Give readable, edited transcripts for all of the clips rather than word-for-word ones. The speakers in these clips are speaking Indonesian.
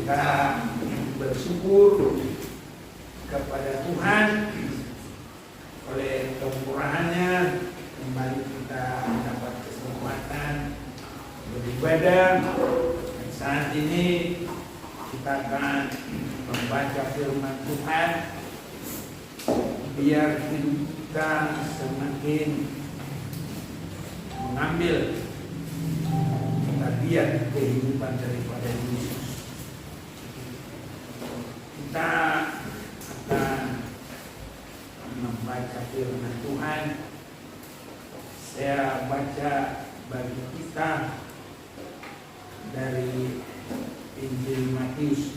Kita bersyukur kepada Tuhan oleh kemurahan-Nya kembali kita mendapat kesempatan beribadah. Dan saat ini kita akan membaca firman Tuhan biar hidup kita semakin mengambil tabiat kehidupan daripada Yesus. Kita akan membaca firman Tuhan. Saya baca bagi kita dari Injil Matius.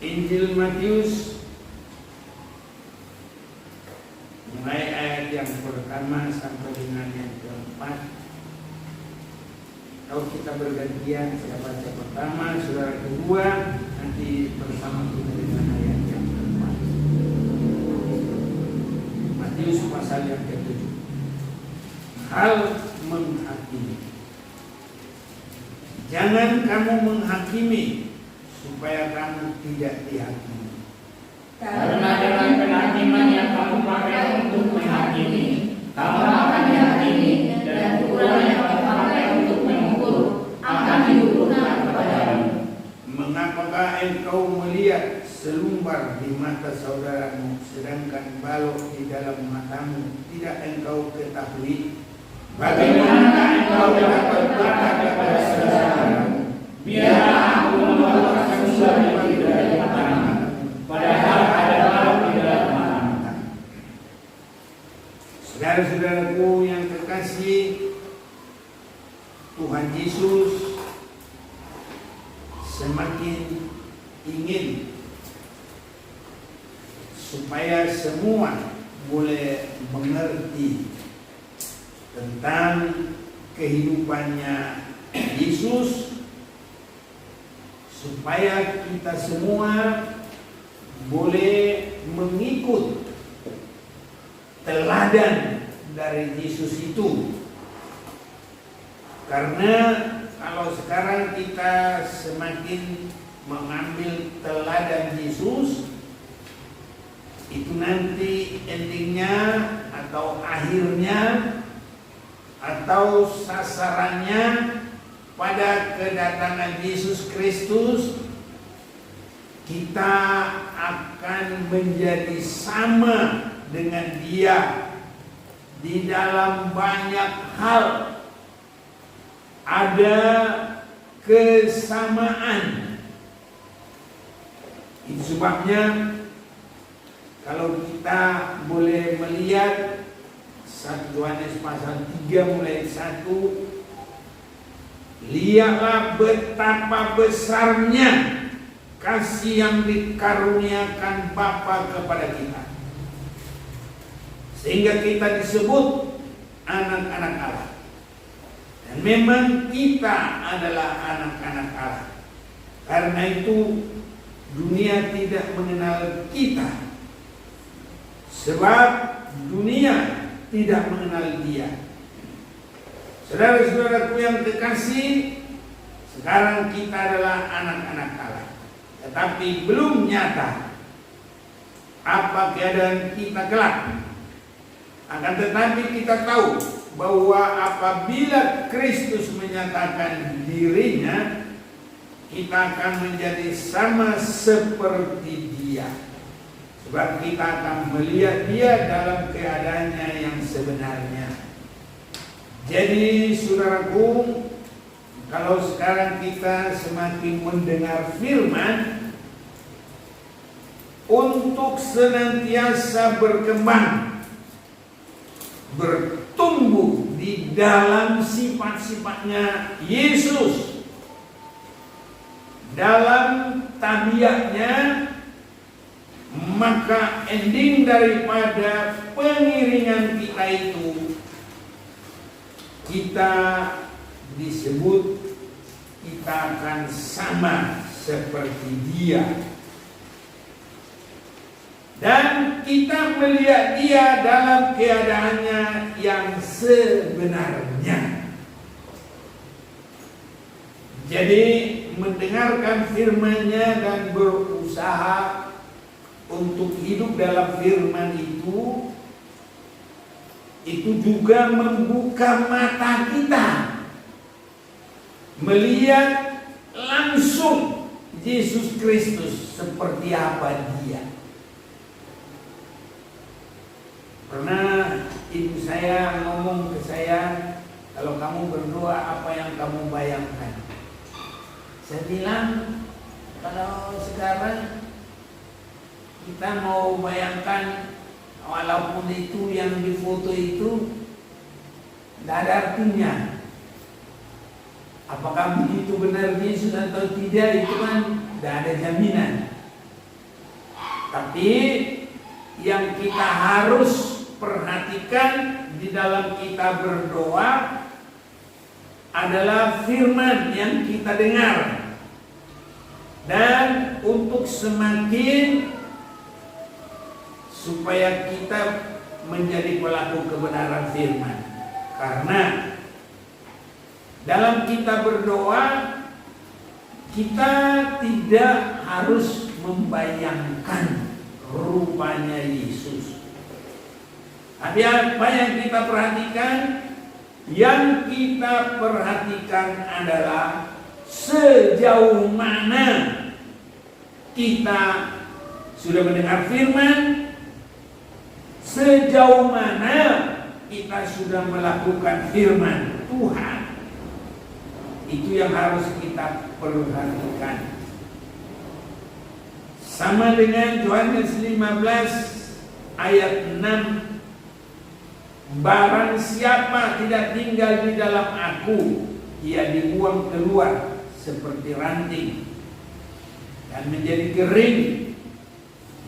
Injil Matius mulai ayat yang pertama sampai dengan yang keempat. Kalau kita bergantian, saya baca pertama, saudara kedua, nanti bersama kita dengan ayat yang keempat. Matius pasal yang ke-7. Hal menghakimi. Jangan kamu menghakimi supaya kamu tidak dihakimi. Karena dengan penghakiman yang kamu pakai untuk menghakimi, kamu akan dihakimi, dan ukuran yang kamu pakai untuk mengukur akan diukurkan kepadamu. Mengapakah engkau melihat selumbar di mata saudaramu, sedangkan balok di dalam matamu tidak engkau ketahui? Bagaimana engkau dapat berkata kepada saudaramu, biarlah aku mengeluarkan selumbar dari matamu, padahal ada balok di dalam matamu? Saudara-saudaraku yang terkasih, Tuhan Yesus semakin ingin supaya semua boleh mengerti tentang kehidupannya Yesus, supaya kita semua boleh mengikut teladan dari Yesus itu. Karena kalau sekarang kita semakin mengambil teladan Yesus, itu nanti endingnya atau akhirnya atau sasarannya pada kedatangan Yesus Kristus, kita akan menjadi sama dengan Dia di dalam banyak hal. Ada kesamaan. Itu sebabnya kalau kita boleh melihat 1 Yohanes pasal 3 mulai 1, lihatlah betapa besarnya kasih yang dikaruniakan Bapa kepada kita, sehingga kita disebut anak-anak Allah. Dan memang kita adalah anak-anak Allah. Karena itu dunia tidak mengenal kita, sebab dunia tidak mengenal Dia. Saudara-saudaraku yang terkasih, sekarang kita adalah anak-anak Allah, tetapi belum nyata apa keadaan kita kelak. Akan tetapi kita tahu bahwa apabila Kristus menyatakan dirinya, kita akan menjadi sama seperti Dia. Sebab kita akan melihat Dia dalam keadaannya yang sebenarnya. Jadi saudaraku, kalau sekarang kita semakin mendengar firman, untuk senantiasa berkembang, bertumbuh di dalam sifat-sifatnya Yesus, dalam tabiatnya, maka ending daripada pengiringan kita itu, kita disebut kita akan sama seperti Dia. dan kita melihat dia dalam keadaannya yang sebenarnya. Jadi mendengarkan firman-Nya dan berusaha untuk hidup dalam firman itu juga membuka mata kita melihat langsung Yesus Kristus seperti apa dia. Pernah ibu saya ngomong ke saya, kalau kamu berdoa apa yang kamu bayangkan? Saya bilang, kalau sekarang kita mau bayangkan, walaupun itu yang difoto itu tidak ada artinya. Apakah begitu benar Yesus atau tidak, itu kan tidak ada jaminan. Tapi yang kita harus perhatikan di dalam kita berdoa adalah firman yang kita dengar. Dan untuk semakin supaya kita menjadi pelaku kebenaran firman. Karena dalam kita berdoa, kita tidak harus membayangkan rupanya Yesus. Tapi apa yang kita perhatikan? Yang kita perhatikan adalah sejauh mana kita sudah mendengar firman, sejauh mana kita sudah melakukan firman Tuhan. Itu yang harus kita perhatikan. Sama dengan Yohanes 15 ayat 6. Barang siapa tidak tinggal di dalam aku, ia dibuang keluar seperti ranting dan menjadi kering,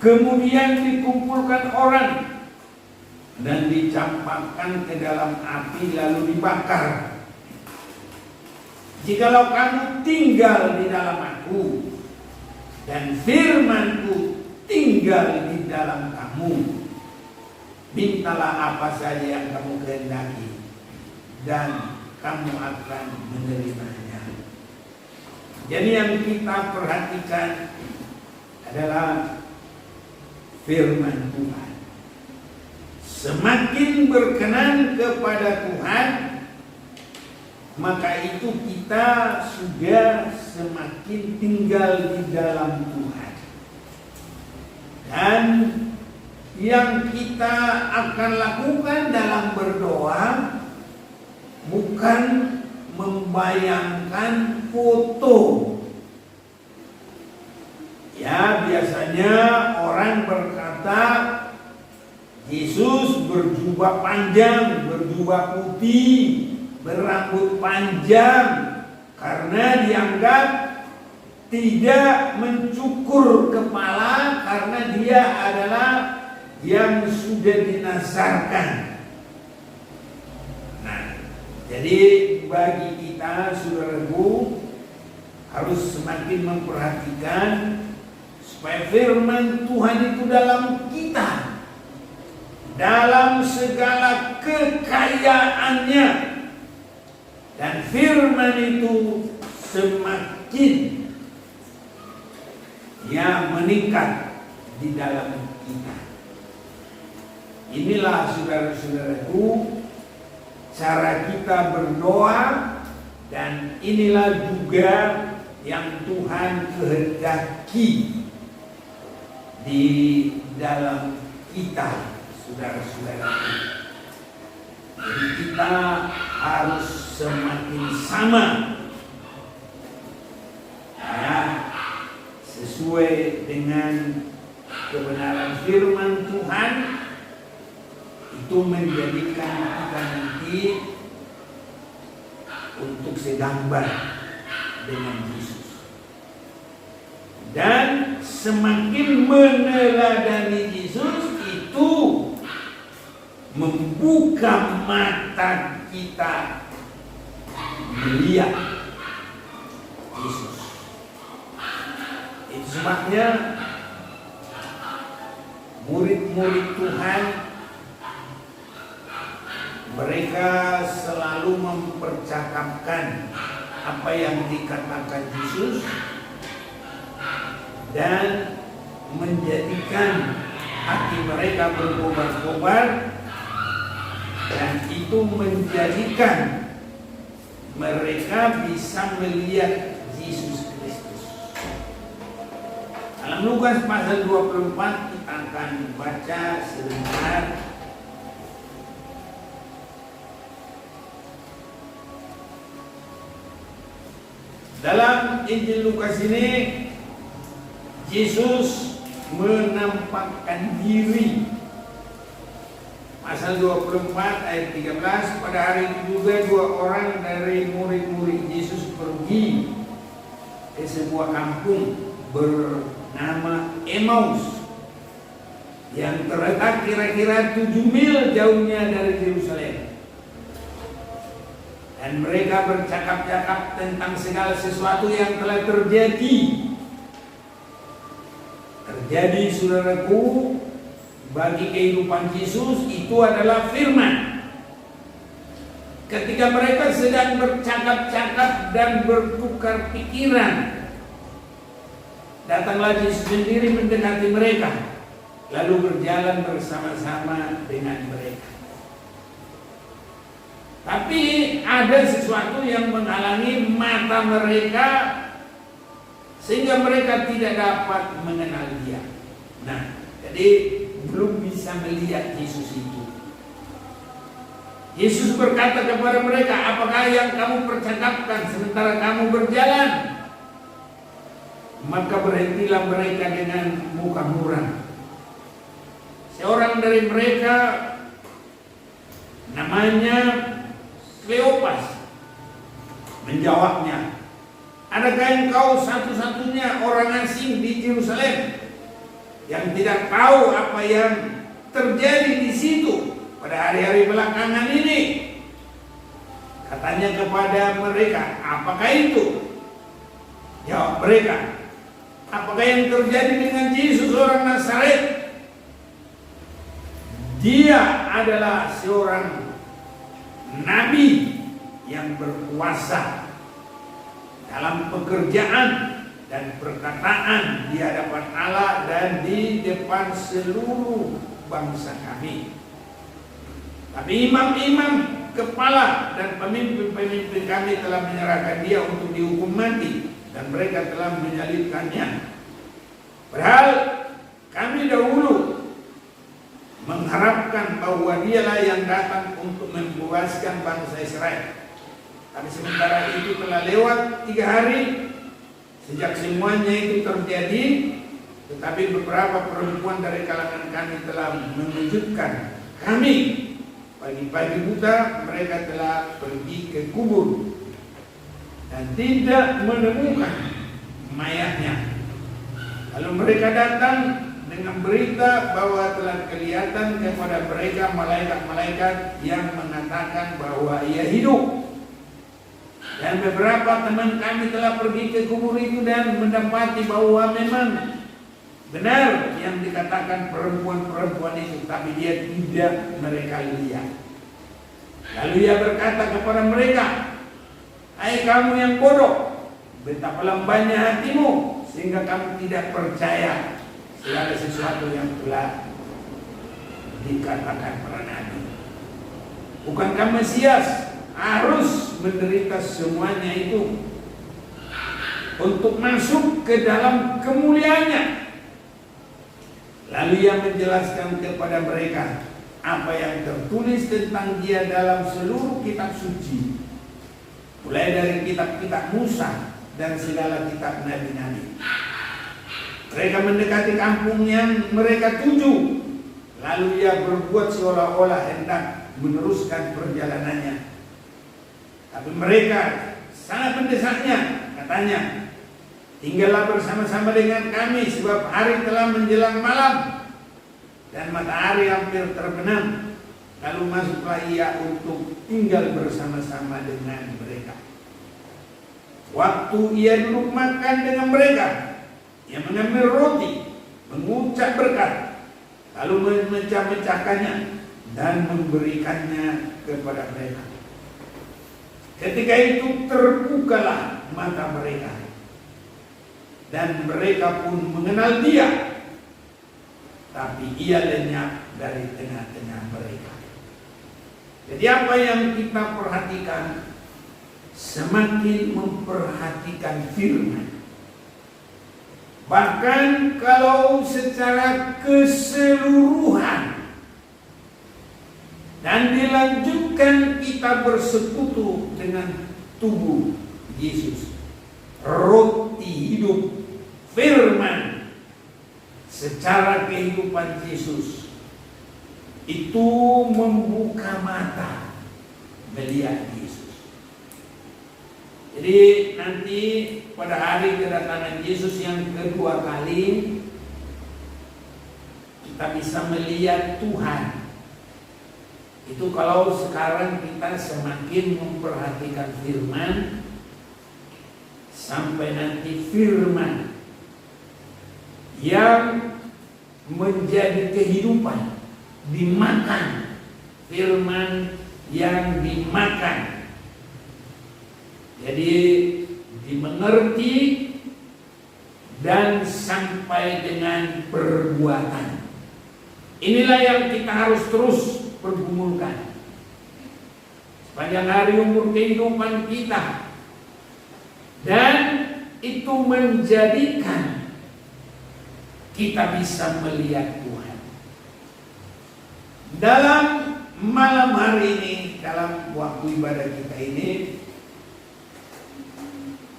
kemudian dikumpulkan orang dan dicampakkan ke dalam api lalu dibakar. Jikalau kamu tinggal di dalam aku dan firman-Ku tinggal di dalam kamu, mintalah apa saja yang kamu kehendaki dan kamu akan menerimanya. Jadi yang kita perhatikan adalah firman Tuhan. Semakin berkenan kepada Tuhan, maka itu kita sudah semakin tinggal di dalam Tuhan. Dan yang kita akan lakukan dalam berdoa bukan membayangkan foto. Ya, biasanya orang berkata Yesus berjubah panjang, berjubah putih, berambut panjang, karena dianggap tidak mencukur kepala karena dia adalah yang sudah dinazarkan. Nah, jadi bagi kita saudaraku harus semakin memperhatikan supaya firman Tuhan itu dalam kita, dalam segala kekayaannya, dan firman itu semakin meningkat di dalam kita. Inilah saudara-saudaraku cara kita berdoa, dan inilah juga yang Tuhan kehendaki di dalam kita, saudara-saudaraku. Jadi kita harus semakin sama, ya, sesuai dengan kebenaran firman Tuhan. Itu menjadikan kita nanti untuk segambar dengan Yesus. Dan semakin meneladani Yesus itu membuka mata kita melihat Yesus. Itu sebabnya murid-murid Tuhan, mereka selalu mempercakapkan apa yang dikatakan Yesus dan menjadikan hati mereka berkobar-kobar, dan itu menjadikan mereka bisa melihat Yesus Kristus. Dalam Lukas pasal 24 kita akan baca sebentar. Dalam Injil Lukas ini Yesus menampakkan diri. Pasal 24 ayat 13, pada hari itu juga 2 orang dari murid-murid Yesus pergi ke sebuah kampung bernama Emmaus yang terletak kira-kira 7 mil jauhnya dari Yerusalem. Dan mereka bercakap-cakap tentang segala sesuatu yang telah terjadi. Terjadi, saudaraku, bagi kehidupan Yesus itu adalah firman. Ketika mereka sedang bercakap-cakap dan bertukar pikiran, datanglah Yesus sendiri mendekati mereka, lalu berjalan bersama-sama dengan mereka. Tapi ada sesuatu yang menghalangi mata mereka sehingga mereka tidak dapat mengenal Dia. Nah, jadi belum bisa melihat Yesus itu. Yesus berkata kepada mereka, apakah yang kamu percakapkan sementara kamu berjalan? Maka berhentilah mereka dengan muka muram. Seorang dari mereka namanya Kleopas menjawabnya, adakah engkau satu-satunya orang asing di Yerusalem yang tidak tahu apa yang terjadi di situ pada hari-hari belakangan ini? Katanya kepada mereka, apakah itu? Jawab mereka, apakah yang terjadi dengan Yesus orang Nazaret? Dia adalah seorang nabi yang berkuasa dalam pekerjaan dan perkataan di hadapan Allah dan di depan seluruh bangsa kami. Tapi imam-imam kepala dan pemimpin-pemimpin kami telah menyerahkan dia untuk dihukum mati, dan mereka telah menyalibkannya. Padahal kami dahulu mengharapkan bahwa dialah yang datang untuk membebaskan bangsa Israel. Tapi sementara itu telah lewat 3 hari sejak semuanya itu terjadi, tetapi beberapa perempuan dari kalangan kami telah mengejutkan kami. Pagi-pagi buta mereka telah pergi ke kubur dan tidak menemukan mayatnya. Lalu mereka datang dengan berita bahwa telah kelihatan kepada mereka malaikat-malaikat yang mengatakan bahwa ia hidup. Dan beberapa teman kami telah pergi ke kubur itu dan mendapati bahwa memang benar yang dikatakan perempuan-perempuan itu, tapi dia tidak mereka lihat. Lalu ia berkata kepada mereka, hai kamu yang bodoh, betapa lambannya hatimu sehingga kamu tidak percaya segala sesuatu yang telah dikatakan para nabi. Bukankah Mesias harus menderita semuanya itu untuk masuk ke dalam kemuliaannya? Lalu ia menjelaskan kepada mereka apa yang tertulis tentang dia dalam seluruh kitab suci, mulai dari kitab-kitab Musa dan segala kitab nabi-nabi. Mereka mendekati kampung yang mereka tuju. Lalu ia berbuat seolah-olah hendak meneruskan perjalanannya. Tapi mereka sangat mendesaknya. Katanya, tinggallah bersama-sama dengan kami sebab hari telah menjelang malam dan matahari hampir terbenam. Lalu masuklah ia untuk tinggal bersama-sama dengan mereka. Waktu ia duduk makan dengan mereka, ia mengambil roti, mengucap berkat, lalu memecah-mecahkannya dan memberikannya kepada mereka. Ketika itu terbukalah mata mereka dan mereka pun mengenal Dia, tapi Ia lenyap dari tengah-tengah mereka. Jadi apa yang kita perhatikan, semakin memperhatikan firman, bahkan kalau secara keseluruhan, dan dilanjutkan kita bersekutu dengan tubuh Yesus, roti hidup, firman, secara kehidupan Yesus, itu membuka mata melihat Yesus. Jadi nanti pada hari kedatangan Yesus yang kedua kali, kita bisa melihat Tuhan. Itu kalau sekarang kita semakin memperhatikan firman, sampai nanti firman yang menjadi kehidupan dimakan, firman yang dimakan, jadi dimengerti dan sampai dengan perbuatan. Inilah yang kita harus terus pergumulkan sepanjang hari umur kehidupan kita, dan itu menjadikan kita bisa melihat Tuhan. Dalam malam hari ini, dalam waktu ibadah kita ini,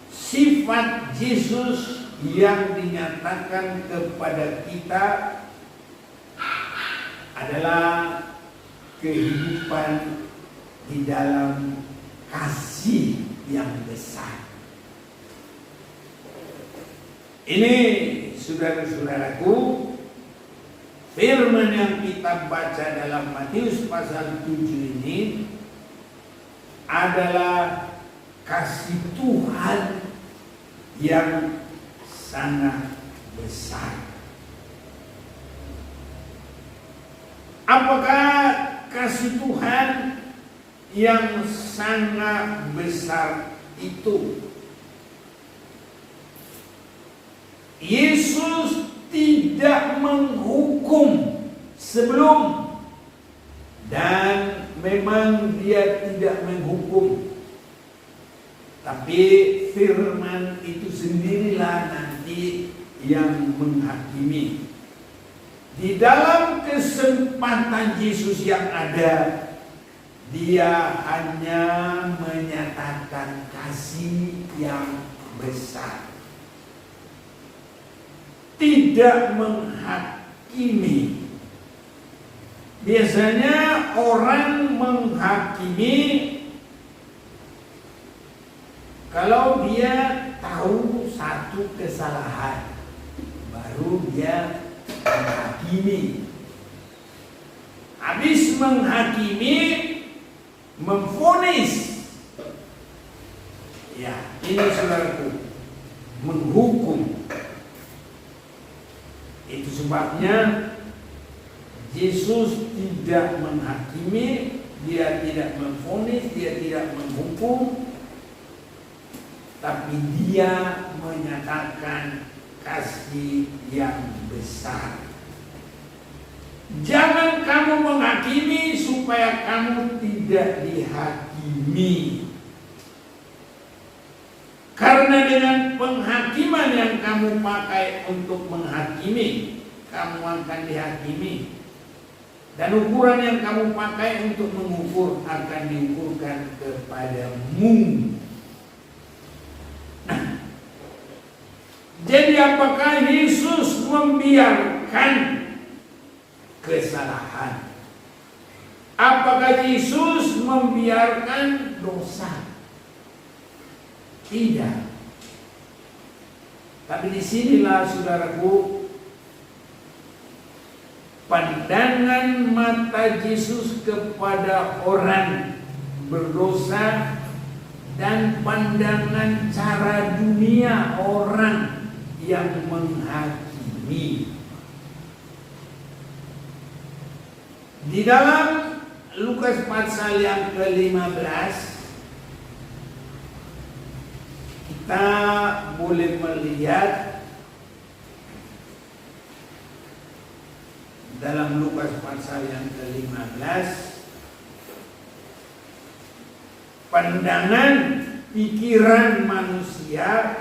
sifat Yesus yang dinyatakan kepada kita adalah kehidupan di dalam kasih yang besar. Ini saudara-saudaraku, firman yang kita baca dalam Matius pasal 7 ini adalah kasih Tuhan yang sangat besar. Apakah kasih Tuhan yang sangat besar itu? Yesus tidak menghukum sebelum, dan memang Dia tidak menghukum, tapi firman itu sendirilah nanti yang menghakimi. Di dalam kesempatan Yesus yang ada, Dia hanya menyatakan kasih yang besar, tidak menghakimi. Biasanya orang menghakimi kalau dia tahu satu kesalahan, baru dia menghakimi. Habis menghakimi, memvonis. Ya, ini saudaraku, menghukum. Itu sebabnya Yesus tidak menghakimi, Dia tidak memvonis, Dia tidak menghukum, tapi Dia menyatakan kasih yang besar. Jangan kamu menghakimi supaya kamu tidak dihakimi. Karena dengan penghakiman yang kamu pakai untuk menghakimi, kamu akan dihakimi. Dan ukuran yang kamu pakai untuk mengukur akan diukurkan kepadamu. Nah, jadi apakah Yesus membiarkan kesalahan? Apakah Yesus membiarkan dosa? Tidak. Tapi disinilah saudaraku, pandangan mata Yesus kepada orang berdosa dan pandangan cara dunia orang yang menghakimi. Di dalam Lukas pasal yang ke-15 kita boleh melihat dalam Lukas pasal yang ke-15 pandangan pikiran manusia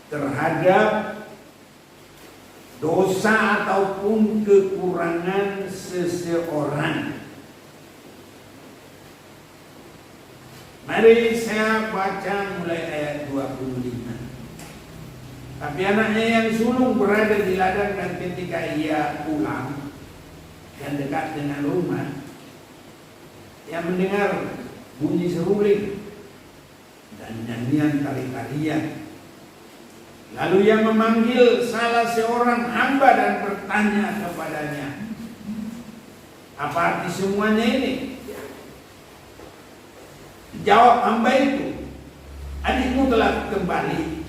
terhadap dosa ataupun kekurangan seseorang. Mari saya baca mulai ayat 25. Tapi anaknya yang sulung berada di ladang, dan ketika ia pulang dan dekat dengan rumah, ia mendengar bunyi seruling dan nyanyian tari-tarian. Lalu ia memanggil salah seorang hamba dan bertanya kepadanya, apa arti semuanya ini? Jawab hamba itu, adikmu telah kembali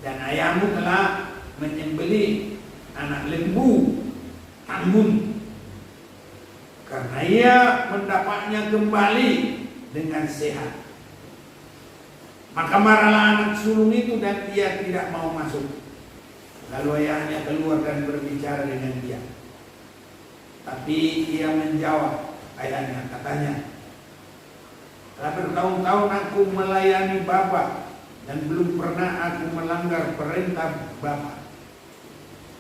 dan ayahmu telah menyembelih anak lembu tambun, karena ia mendapatnya kembali dengan sehat. Maka marahlah anak sulung itu dan ia tidak mau masuk. Lalu ayahnya keluar dan berbicara dengan dia. Tapi ia menjawab ayahnya, katanya, telah bertahun-tahun aku melayani Bapa dan belum pernah aku melanggar perintah Bapa.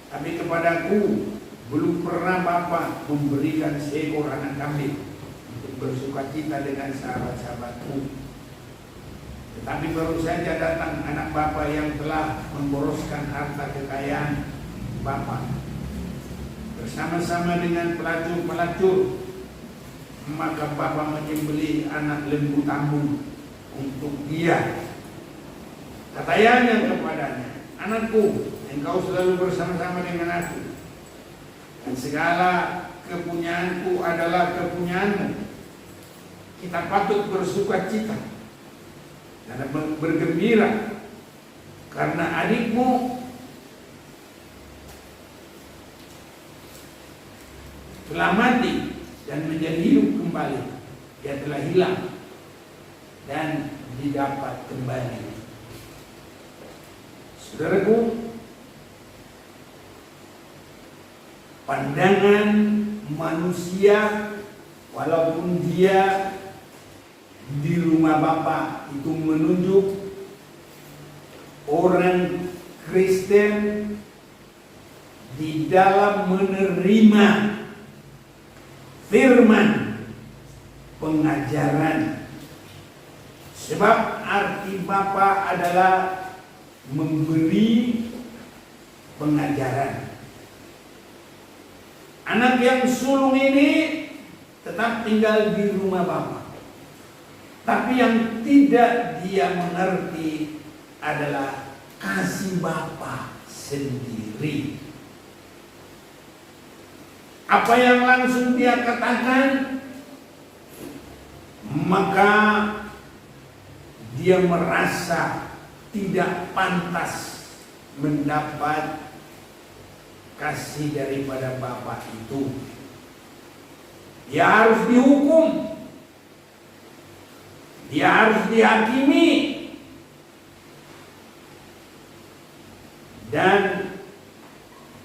Tapi kepadaku belum pernah Bapa memberikan seekor anak kambing untuk bersukacita dengan sahabat-sahabatku. Tetapi baru saja datang anak Bapa yang telah memboroskan harta kekayaan Bapa bersama-sama dengan pelacur-pelacur. Maka Bapa menyembelih anak lembu tambun untuk dia. Kata ayahnya kepadanya, anakku, engkau selalu bersama-sama dengan aku, dan segala kepunyaanku adalah kepunyaanmu. Kita patut bersukacita dan bergembira, karena adikmu telah mati dan menjadi hidup kembali. Dia telah hilang dan didapat kembali. Saudaraku, pandangan manusia walaupun dia di rumah Bapa itu menunjuk orang Kristen di dalam menerima firman pengajaran. Sebab arti Bapa adalah memberi pengajaran. Anak yang sulung ini tetap tinggal di rumah Bapa. Tapi yang tidak dia mengerti adalah kasih Bapa sendiri. Apa yang langsung dia katakan, maka dia merasa tidak pantas mendapat kasih daripada Bapa itu. Dia harus dihukum. Dia harus dihakimi. Dan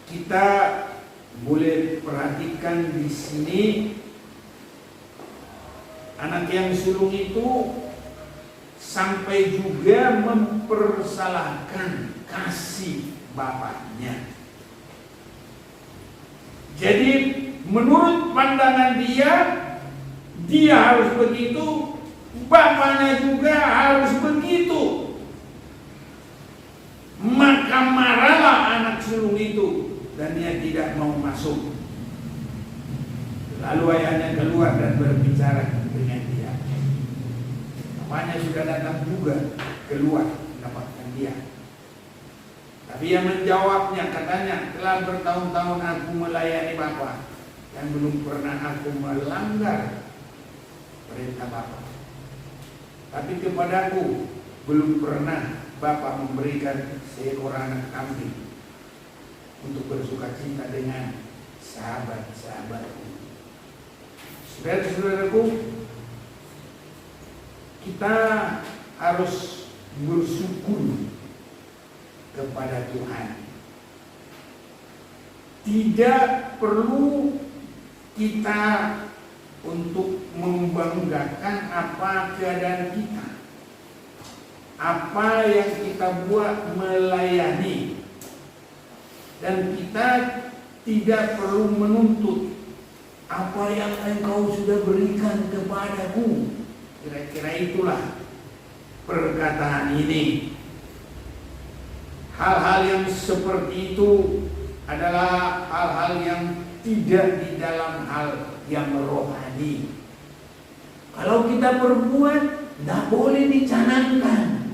kita boleh perhatikan di sini, anak yang sulung itu sampai juga mempersalahkan kasih bapaknya. Jadi menurut pandangan dia harus begitu, bapaknya juga harus begitu. Maka marahlah anak sulung itu dan dia tidak mau masuk. Lalu ayahnya keluar dan berbicara dengan dia. Bapaknya sudah datang juga keluar mendapatkan dia. Tapi yang menjawabnya, katanya, telah bertahun-tahun aku melayani Bapa dan belum pernah aku melanggar perintah Bapa. Tapi kepadaku belum pernah Bapa memberikan seekor anak kambing untuk bersukacita dengan sahabat-sahabatku. Saudara-saudaraku, kita harus bersyukur kepada Tuhan. Tidak perlu kita untuk membanggakan apa keadaan kita, apa yang kita buat melayani, dan kita tidak perlu menuntut apa yang engkau sudah berikan kepadaku. Kira-kira itulah perkataan ini. Hal-hal yang seperti itu adalah hal-hal yang tidak di dalam hal yang rohani. Kalau kita berbuat, tidak boleh dicanangkan,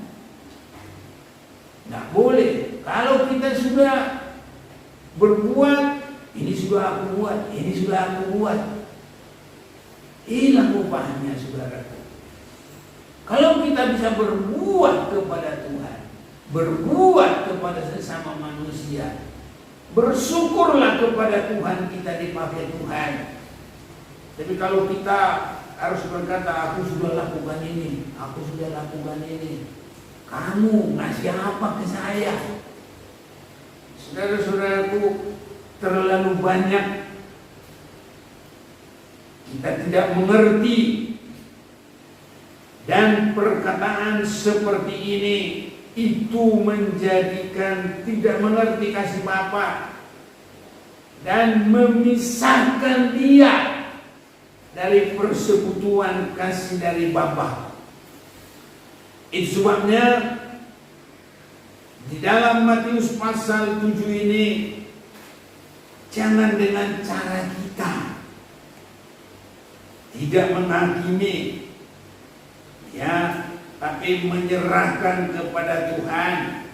tidak boleh. Kalau kita sudah berbuat, ini sudah aku buat, ini sudah aku buat, hilang upahnya, saudaraku. Kalau kita bisa berbuat kepada Tuhan, berbuat kepada sesama manusia, bersyukurlah kepada Tuhan, kita dipakai Tuhan. Tapi kalau kita harus berkata, aku sudah lakukan ini, aku sudah lakukan ini, kamu ngasih apa ke saya? Saudara-saudaraku, terlalu banyak kita tidak mengerti, dan perkataan seperti ini itu menjadikan tidak mengerti kasih Bapa dan memisahkan dia dari persekutuan kasih dari Bapa. Itu sebabnya di dalam Matius pasal 7 ini, jangan dengan cara kita tidak menghakimi, ya, tapi menyerahkan kepada Tuhan,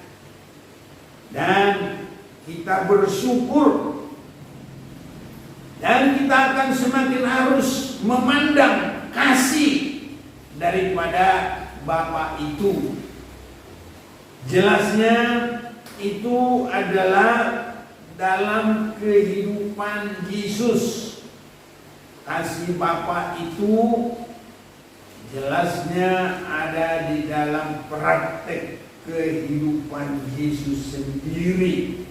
dan kita bersyukur, dan kita akan semakin harus memandang kasih daripada Bapa itu. Jelasnya itu adalah dalam kehidupan Yesus. Kasih Bapa itu jelasnya ada di dalam praktek kehidupan Yesus sendiri.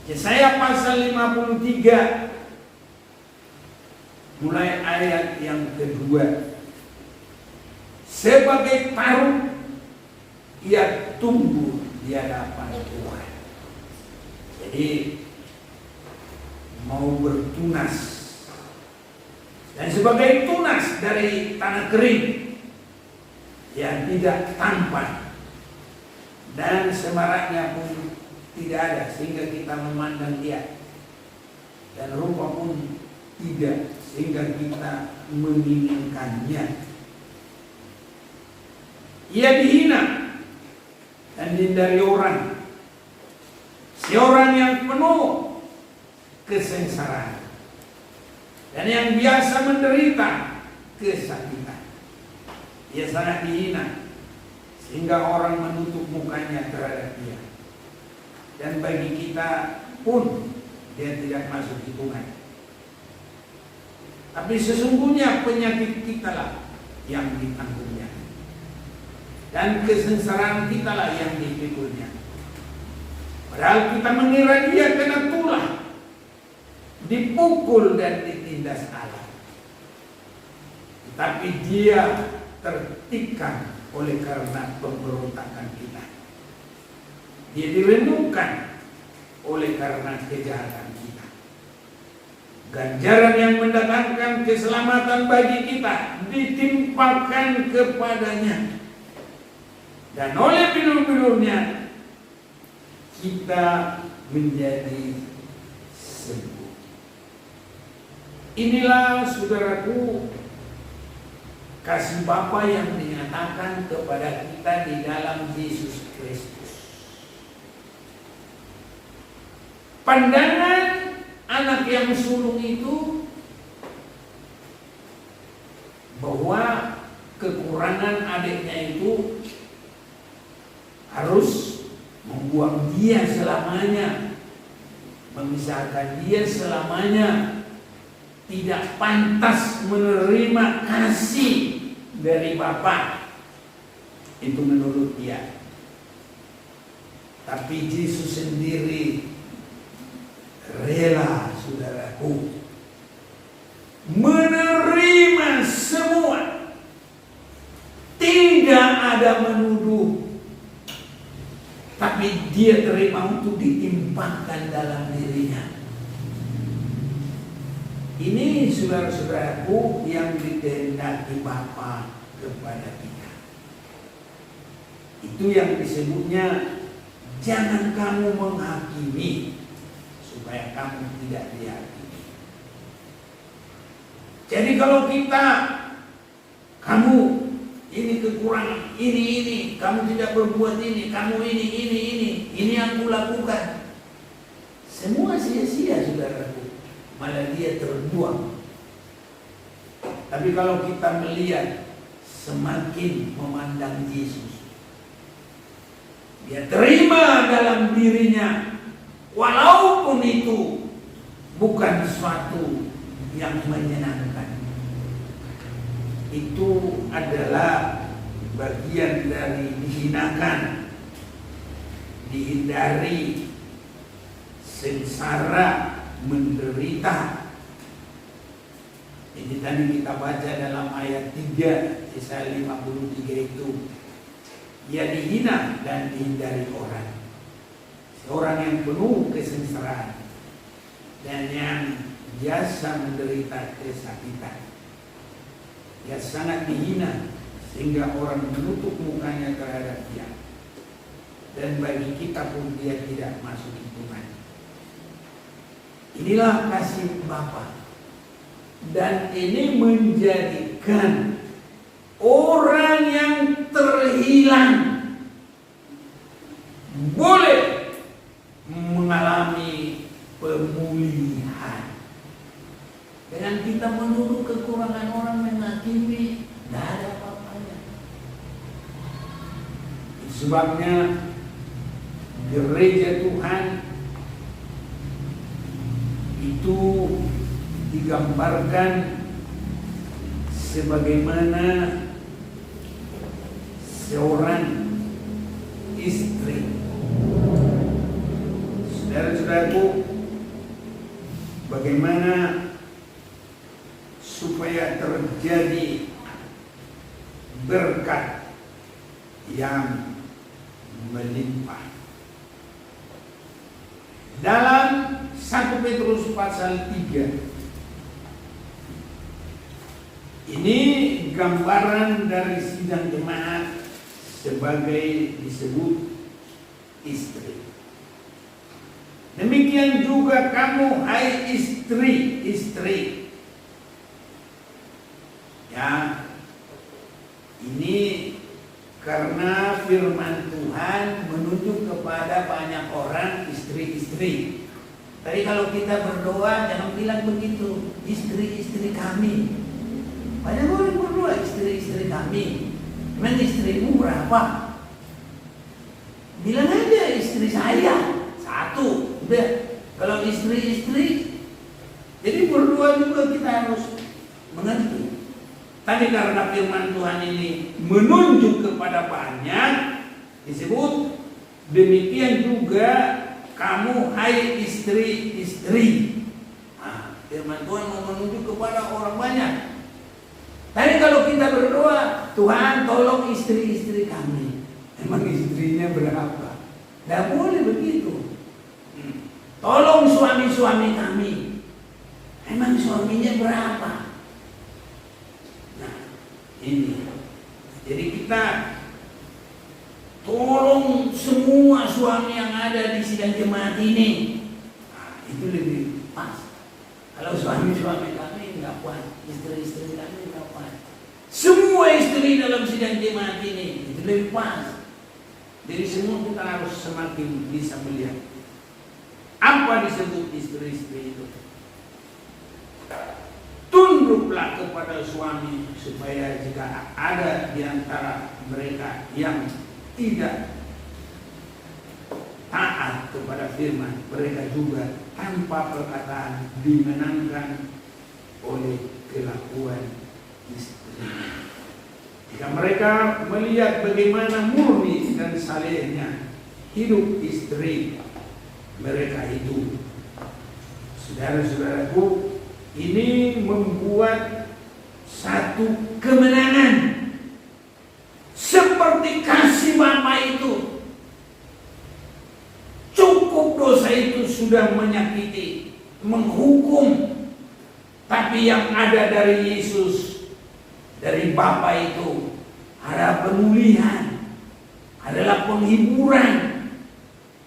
Yesaya pasal 53 mulai ayat yang kedua. Sebagai taruh ia tumbuh di hadapan Tuhan. Jadi mau bertunas, dan sebagai tunas dari tanah kering yang tidak tampan, dan semaraknya pun tidak ada sehingga kita memandang dia, dan rupa pun tidak sehingga kita menginginkannya. Ia dihina dan dihindari orang, si orang yang penuh kesengsaraan dan yang biasa menderita kesakitan. Ia sangat dihina sehingga orang menutup mukanya terhadap dia, dan bagi kita pun dia tidak masuk hitungan. Tapi sesungguhnya penyakit kita lah yang ditanggungnya, dan kesengsaraan kita lah yang dipikulnya. Padahal kita mengira dia kena tulah, dipukul dan ditindas Allah. Tapi dia tertikam oleh karena pemberontakan kita. Dia direndahkan oleh karena kejahatan kita. Ganjaran yang mendatangkan keselamatan bagi kita ditimpakan kepadanya, dan oleh bilur-bilurnya kita menjadi sembuh. Inilah, saudaraku, kasih Bapa yang dinyatakan kepada kita di dalam Yesus Kristus. Pandangan anak yang sulung itu bahwa kekurangan adiknya itu harus membuang dia selamanya, misalkan dia selamanya tidak pantas menerima kasih dari Bapa, itu menurut dia. Tapi Yesus sendiri rela, saudaraku, menerima semua, tidak ada menuduh, tapi dia terima untuk ditimpakan dalam dirinya. Ini saudara-saudaraku yang dikehendaki Bapa kepada kita. Itu yang disebutnya jangan kamu menghakimi supaya kamu tidak dihakimi. Jadi kalau kamu ini kekurangan, ini, kamu tidak berbuat ini, kamu ini yang kulakukan. Semua sia-sia, saudaraku. Malah dia terbuang. Tapi kalau kita melihat semakin memandang Yesus, dia terima dalam dirinya, walaupun itu bukan sesuatu yang menyenangkan. Itu adalah bagian dari dihinakan, dihindari, sengsara, menderita. Ini tadi kita baca dalam ayat 3 Yesaya 53 itu. Ia dihina dan dihindari orang. Seorang yang penuh kesengsaraan dan yang biasa menderita kesakitan. Dia sangat dihina sehingga orang menutup mukanya terhadap dia. Dan bagi kita pun dia tidak masuk hitungan. Inilah kasih Bapa. Dan ini menjadikan orang yang terhilang boleh mengalami pemulihan. Dengan kita menuduh kekurangan orang, menghakimi, tidak ada apa-apanya. Sebabnya gereja Tuhan itu digambarkan sebagaimana seorang istri. Saudara-saudaraku, bagaimana supaya terjadi berkat yang melimpah. Dalam 1 Petrus pasal 3, ini gambaran dari sidang jemaat sebagai disebut istri. Demikian juga kamu, hai istri. Ya, ini karena firman Tuhan menunjuk kepada banyak orang istri-istri. Tapi kalau kita berdoa jangan bilang begitu, istri-istri kami. Banyak orang berdoa istri-istri kami. Memang istrimu berapa? Bilang aja istri saya 1. Udah. Kalau istri-istri, jadi berdoa juga kita harus mengerti. Tapi karena firman Tuhan ini menunjuk kepada banyak, disebut demikian juga kamu, hai istri-istri. Nah, firman Tuhan mau menunjuk kepada orang banyak. Tapi kalau kita berdoa, Tuhan tolong istri-istri kami. Emang istrinya berapa? Tidak boleh begitu. Tolong suami-suami kami. Emang suaminya berapa? Nah, ini. Jadi kita tolong semua suami yang ada di sidang jemaat ini. Nah, itu lebih pas. Kalau suami-suami kami nggak kuat, istri-istri kami nggak kuat. Semua istri dalam sidang jemaat ini, itu lebih pas. Jadi semua kita harus semakin bisa melihat apa disebut istri-istri itu. Tunduklah kepada suami supaya jika ada di antara mereka yang tidak taat kepada firman, mereka juga tanpa perkataan dimenangkan oleh kelakuan istrinya. Jika mereka melihat bagaimana murni dan salehnya hidup istri mereka itu, saudara-saudaraku, ini membuat satu kemenangan. Seperti kasih Bapa itu, cukup dosa itu sudah menyakiti, menghukum, tapi yang ada dari Yesus, dari Bapa itu adalah pemulihan, adalah penghiburan,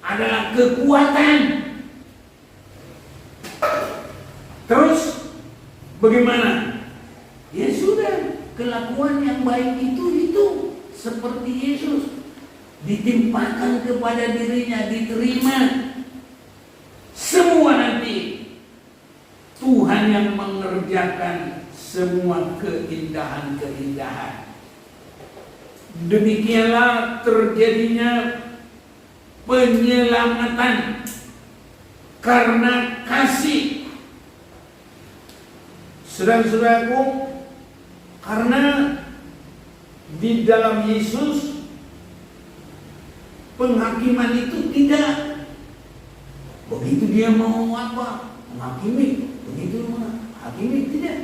adalah kekuatan. Terus bagaimana? Ya sudah, kelakuan yang baik itu seperti Yesus ditimpakan kepada dirinya, diterima. Semua nanti Tuhan yang mengerjakan semua keindahan-keindahan. Demikianlah terjadinya penyelamatan karena kasih. Saudara-saudaraku, karena di dalam Yesus penghakiman itu tidak begitu dia mau apa menghakimi, begitu menghakimi, tidak.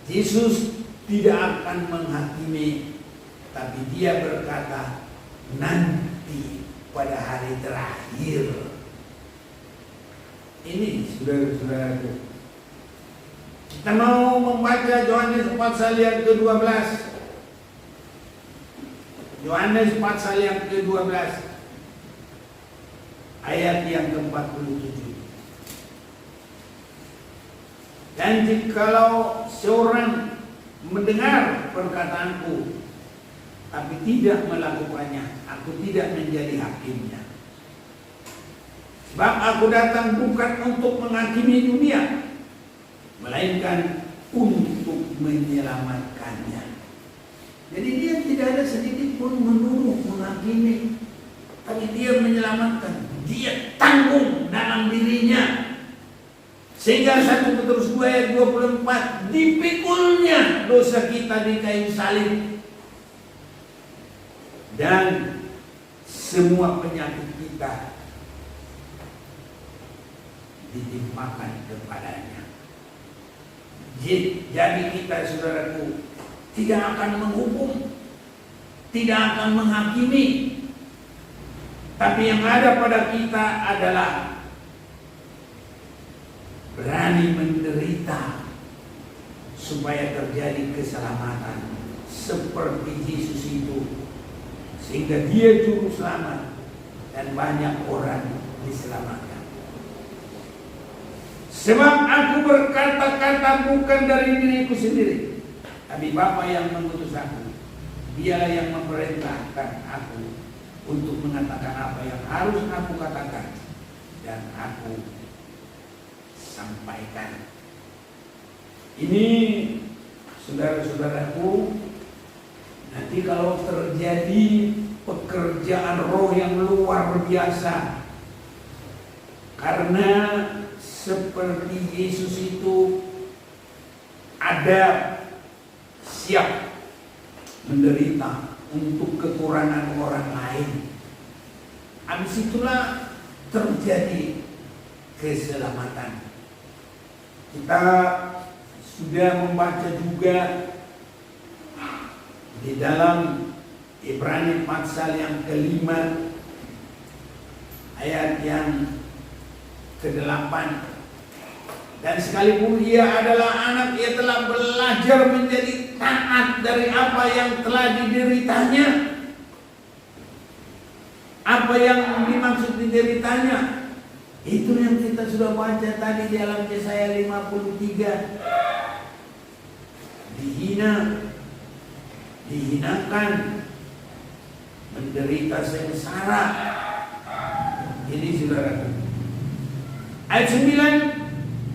Yesus tidak akan menghakimi, tapi dia berkata nanti pada hari terakhir. Ini saudara-saudaraku, kita mau membaca Yohanes pasal yang ke-12. Yohanes pasal yang ke-12 ayat yang ke-47. Dan jikalau seorang mendengar perkataanku tapi tidak melakukannya, aku tidak menjadi hakimnya. Sebab aku datang bukan untuk menghakimi dunia, melainkan untuk menyelamatkannya. Jadi dia tidak ada sedikit pun menuduh, menghakimi, tapi dia menyelamatkan. Dia tanggung dalam dirinya. Sehingga 1 Petrus 2 ayat 24, dipikulnya dosa kita di kayu salib, dan semua penyakit kita ditimpakan kepadanya. Jadi kita, saudaraku, tidak akan menghukum, tidak akan menghakimi, tapi yang ada pada kita adalah berani menderita supaya terjadi keselamatan seperti Yesus itu, sehingga dia juru selamat dan banyak orang diselamatkan. Sebab aku berkata-kata bukan dari diriku sendiri, tapi Bapa yang mengutus aku. Dialah yang memerintahkan aku untuk mengatakan apa yang harus aku katakan dan aku sampaikan. Ini saudara-saudaraku, nanti kalau terjadi pekerjaan roh yang luar biasa, karena seperti Yesus itu ada siap menderita untuk kekurangan orang lain. Habis itulah terjadi keselamatan. Kita sudah membaca juga di dalam Ibrani pasal yang ke-5 ayat yang ke-8. Dan sekalipun ia adalah anak, ia telah belajar menjadi taat dari apa yang telah dideritanya. Apa yang dimaksud dideritanya? Itu yang kita sudah baca tadi di dalam Yesaya 53. Dihina, dihinakan, menderita sengsara. Ini saudara. Ayat 9.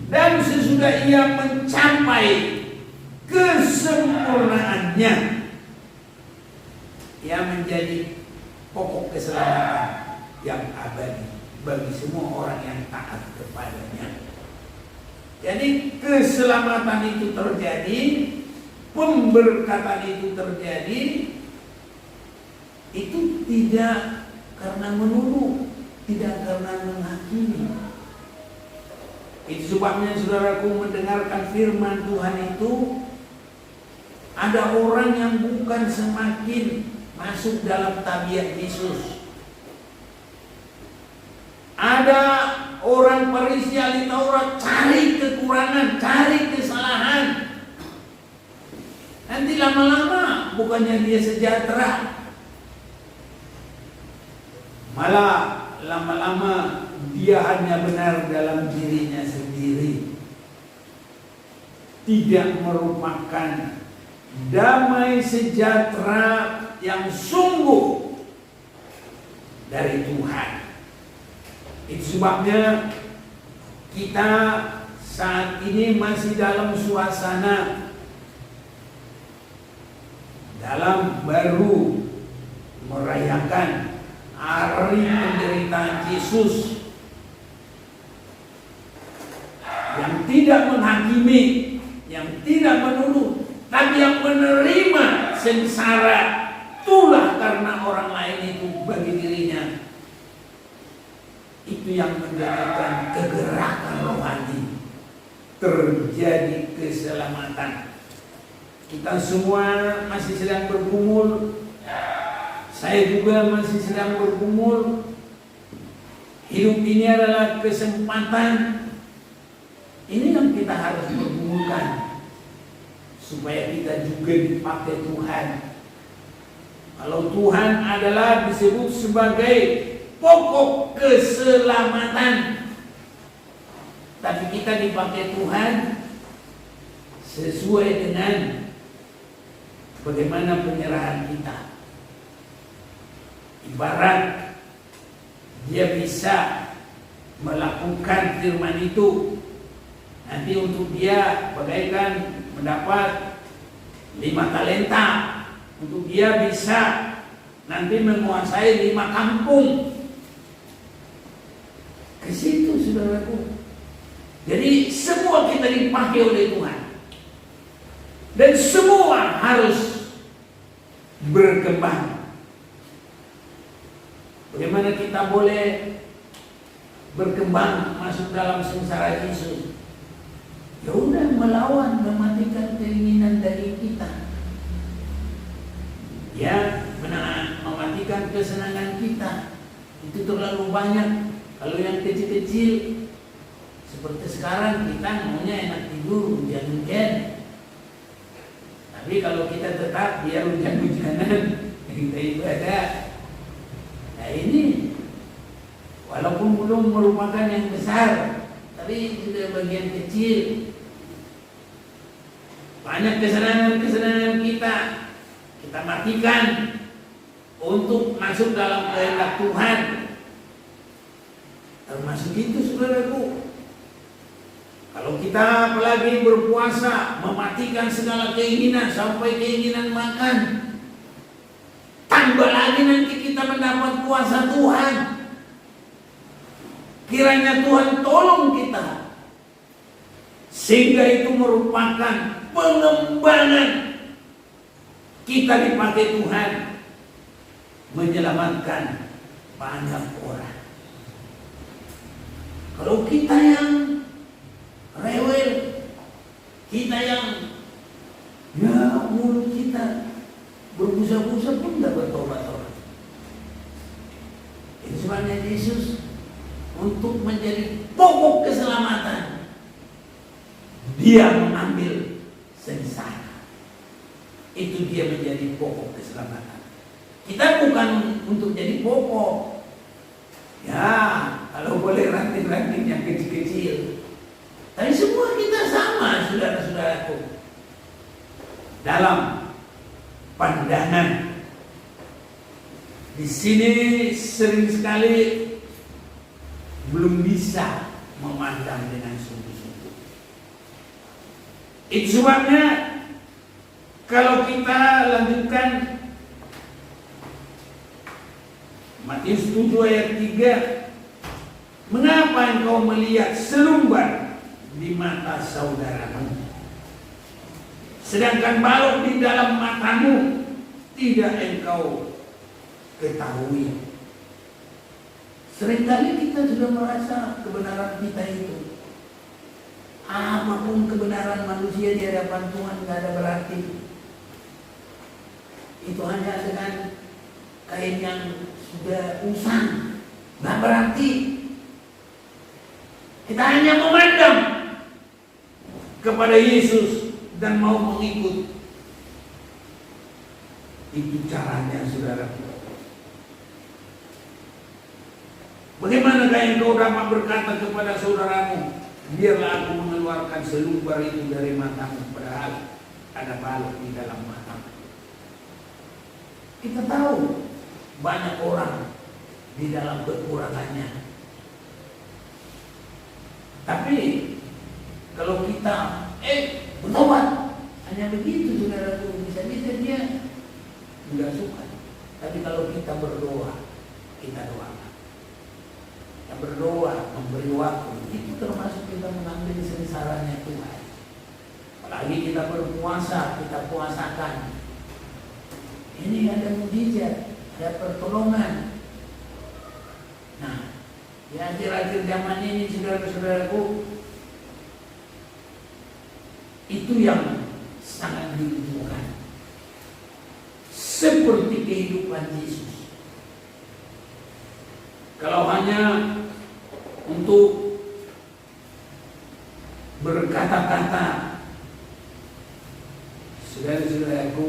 Dan sesudah ia mencapai kesempurnaannya, ia menjadi pokok keselamatan yang abadi. bagi semua orang yang taat kepadanya. Jadi keselamatan itu terjadi, pemberkatan itu terjadi, itu tidak karena menuduh, tidak karena menghakimi. Itu sebabnya saudaraku mendengarkan firman Tuhan itu, ada orang yang bukan semakin masuk dalam tabiat Yesus. Ada orang Farisi ahli Taurat cari kekurangan, cari kesalahan. Nanti lama-lama bukannya dia sejahtera, malah lama-lama dia hanya benar dalam dirinya sendiri, tidak merupakan damai sejahtera yang sungguh dari Tuhan. Itu sebabnya kita saat ini masih dalam suasana baru merayakan hari penderitaan Yesus, yang tidak menghakimi, yang tidak menuduh, tapi yang menerima sengsara itulah karena orang lain itu bagi dirinya. Itu yang menjadikan kegerakan rohani, terjadi keselamatan. Kita semua masih sedang bergumul, saya juga masih sedang bergumul. Hidup ini adalah kesempatan. Ini yang kita harus bergumulkan, supaya kita juga dipakai Tuhan. Kalau Tuhan adalah disebut sebagai pokok keselamatan, tapi kita dipakai Tuhan sesuai dengan bagaimana penyerahan kita. Ibarat dia bisa melakukan firman itu, nanti untuk dia bagaikan mendapat 5 talenta, untuk dia bisa nanti menguasai 5 kampung. Ke situ saudaraku. Jadi semua kita dipakai oleh Tuhan, dan semua harus berkembang. Bagaimana kita boleh berkembang masuk dalam sengsara Yesus? Ya udah, melawan, mematikan keinginan dari kita. Ya, mematikan kesenangan kita. Itu terlalu banyak. Kalau yang kecil-kecil seperti sekarang, kita maunya enak tidur, hujan-hujan. Tapi kalau kita tetap biar hujan-hujanan, kita ibadah. Nah ini walaupun belum merupakan yang besar, tapi sudah bagian kecil. Banyak kesenangan-kesenangan kita matikan untuk masuk dalam kehendak Tuhan. Termasuk itu saudaraku. Kalau kita apalagi berpuasa, mematikan segala keinginan sampai keinginan makan, tambah lagi nanti kita mendapat kuasa Tuhan. Kiranya Tuhan tolong kita, sehingga itu merupakan pengembangan kita dipakai Tuhan menyelamatkan banyak orang. Kalau kita yang rewel, kita yang mulut kita berbusa-busa pun tidak bertobat orang. Itu sebabnya Yesus untuk menjadi pokok keselamatan, dia mengambil sengsara. Itu dia menjadi pokok keselamatan. Kita bukan untuk jadi pokok. Ya, kalau boleh ranting-ranting yang kecil-kecil. Tapi semua kita sama, saudara-saudaraku, dalam pandangan. Di sini sering sekali belum bisa memandang dengan sungguh-sungguh. Itu sebabnya kalau kita lanjutkan Matius 7 ayat 3, Mengapa engkau melihat selumbar di mata saudaramu, sedangkan balok di dalam matamu tidak engkau ketahui? Seringkali kita sudah merasa kebenaran kita itu, apapun kebenaran manusia di hadapan Tuhan tidak ada berarti. Itu hanya dengan kain yang sudah usang, nggak berarti. Kita hanya memandang kepada Yesus dan mau mengikut. Itu caranya, saudara. Bagaimana engkau dapat berkata kepada saudaramu, biarlah aku mengeluarkan selumbar itu dari matamu, padahal ada balok di dalam matamu. Kita tahu banyak orang di dalam kekurangannya. Tapi kalau kita bertobat, hanya begitu saudaraku, bisa-bisa dia tidak suka. Tapi kalau kita berdoa, kita doakan. Kita berdoa, memberi waktu, itu termasuk kita mengambil sengsaranya Tuhan. Apalagi kita berpuasa, kita puasakan. Ini ada mujizat, ada pertolongan. Nah, di akhir-akhir zaman ini, saudara-saudaraku, itu yang sangat dibutuhkan. Seperti kehidupan Yesus. Kalau hanya untuk berkata-kata, saudara-saudaraku,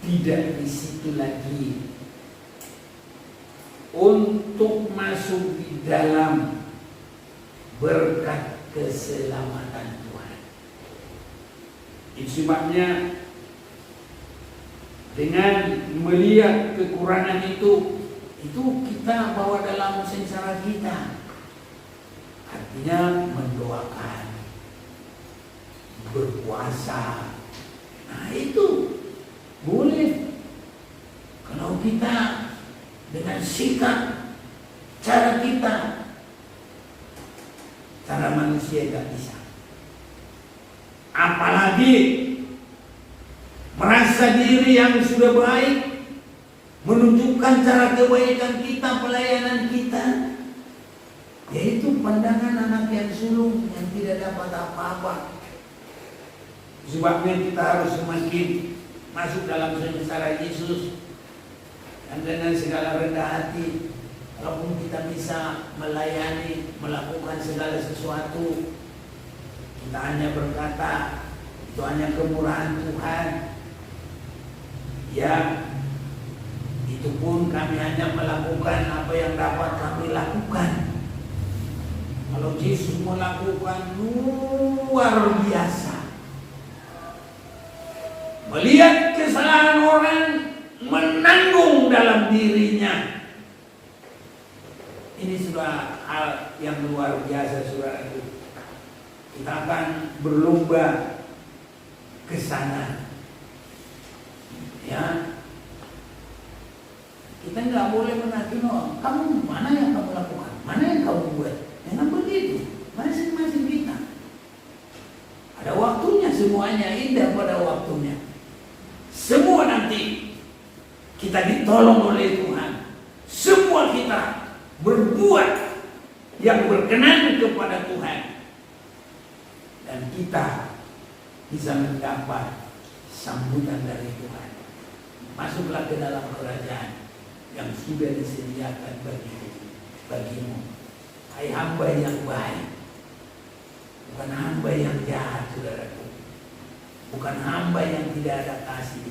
tidak di situ lagi. Untuk masuk di dalam berkat keselamatan Tuhan. Itu sebabnya dengan melihat kekurangan itu kita bawa dalam sengsara kita. Artinya mendoakan, berpuasa. Nah itu boleh. Kalau kita dengan sikap, cara kita, cara manusia tidak bisa. Apalagi merasa diri yang sudah baik, menunjukkan cara kebaikan kita, pelayanan kita, yaitu pandangan anak yang sulung yang tidak dapat apa-apa. Sebabnya kita harus semakin masuk dalam sengsara Yesus. Dan dengan segala rendah hati, walaupun kita bisa melayani, melakukan segala sesuatu, kita hanya berkata, itu hanya kemurahan Tuhan. Ya, itu pun kami hanya melakukan apa yang dapat kami lakukan. Kalau Yesus melakukan luar biasa, melihat kesalahan orang, menanggung dalam dirinya. Ini sudah hal yang luar biasa, saudaraku. Kita akan berlomba ke sana. Ya, kita nggak boleh menagih orang. Kamu mana yang kamu lakukan? Mana yang kamu buat? Jangan begitu. Masing-masing kita. Ada waktunya, semuanya indah pada waktunya. Semua nanti kita ditolong oleh Tuhan. Semua kita berbuat yang berkenan kepada Tuhan. Dan kita bisa mendapat sambutan dari Tuhan. Masuklah ke dalam kerajaan yang sudah disediakan bagimu. Hai hamba yang baik, bukan hamba yang jahat, saudaraku. Bukan hamba yang tidak ada kasih.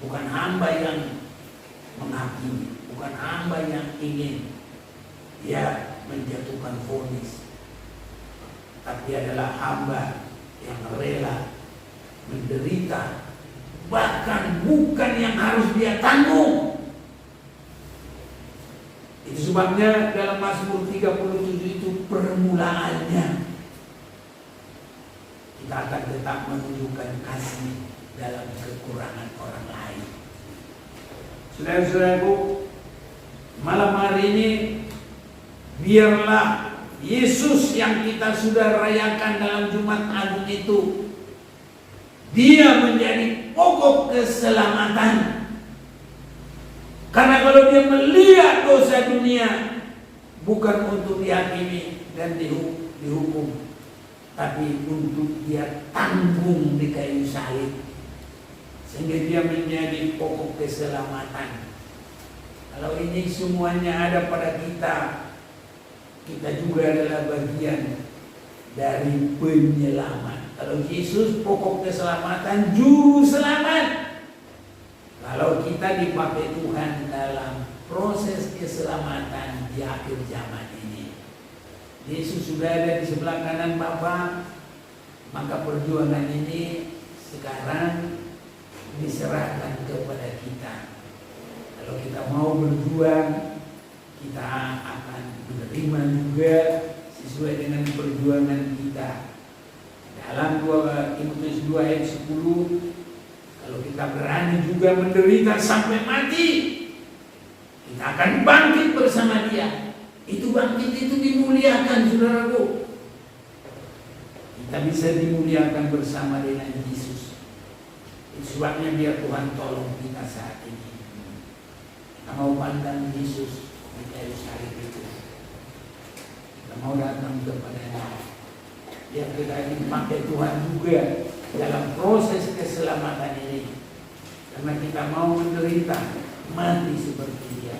Bukan hamba yang menghakimi. Bukan hamba yang ingin menjatuhkan vonis. Tapi adalah hamba yang rela menderita, bahkan bukan yang harus dia tanggung. Itu sebabnya dalam Mazmur 37 itu permulaannya kita akan tetap menunjukkan kasih dalam kekurangan orang lain. Saudara-saudaraku, malam hari ini Biarlah Yesus yang kita sudah rayakan dalam Jumat Agung itu, Dia menjadi pokok keselamatan. Karena kalau Dia melihat dosa dunia, bukan untuk dihakimi dan dihukum, tapi untuk Dia tanggung di kayu salib, sehingga Dia menjadi pokok keselamatan. Kalau ini semuanya ada pada kita, kita juga adalah bagian dari penyelamat. Kalau Yesus pokok keselamatan, juru selamat. Kalau kita dipakai Tuhan dalam proses keselamatan di akhir zaman ini, Yesus sudah ada di sebelah kanan Bapa, maka perjuangan ini sekarang diserahkan kepada kita. Kalau kita mau berjuang, kita akan menerima juga sesuai dengan perjuangan kita. Dalam 2 Timotius 2 ayat 10, kalau kita berani juga menderita sampai mati, kita akan bangkit bersama Dia. Itu bangkit itu dimuliakan, saudaraku. Kita bisa dimuliakan bersama dengan Yesus. Itu sebabnya biar Tuhan tolong kita saat ini. Kita mau pandang Yesus di kayu salib itu. Kita mau datang kepada-Nya. Biar kita dipakai Tuhan juga dalam proses keselamatan ini. Karena kita mau menderita, mati seperti Dia.